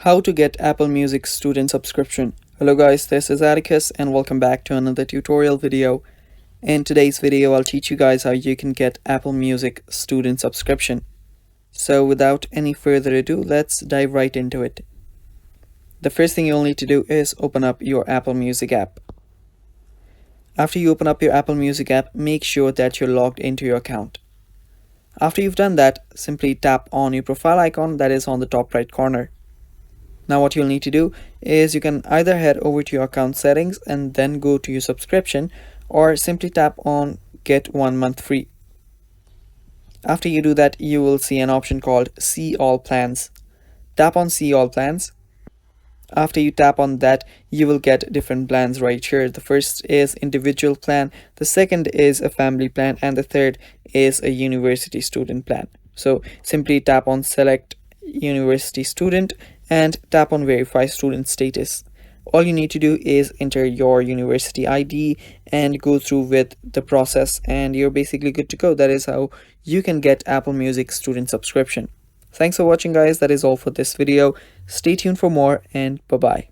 How to get Apple Music student subscription. Hello guys, this is Atticus and welcome back to another tutorial video. In today's video, I'll teach you guys how you can get Apple Music student subscription. So without any further ado, let's dive right into it. The first thing you'll need to do is open up your Apple Music app. After you open up your Apple Music app, make sure that you're logged into your account. After you've done that, simply tap on your profile icon that is on the top right corner. Now what you'll need to do is you can either head over to your account settings and then go to your subscription, or simply tap on get 1 month free. After you do that, you will see an option called see all plans. Tap on see all plans. After you tap on that, you will get different plans right here. The first is individual plan, the second is a family plan, and the third is a university student plan. So simply tap on select university student and tap on verify student status. All you need to do is enter your university ID and go through with the process, and you're basically good to go. That is how you can get Apple Music student subscription. Thanks for watching guys, that is all for this video. Stay tuned for more and bye bye.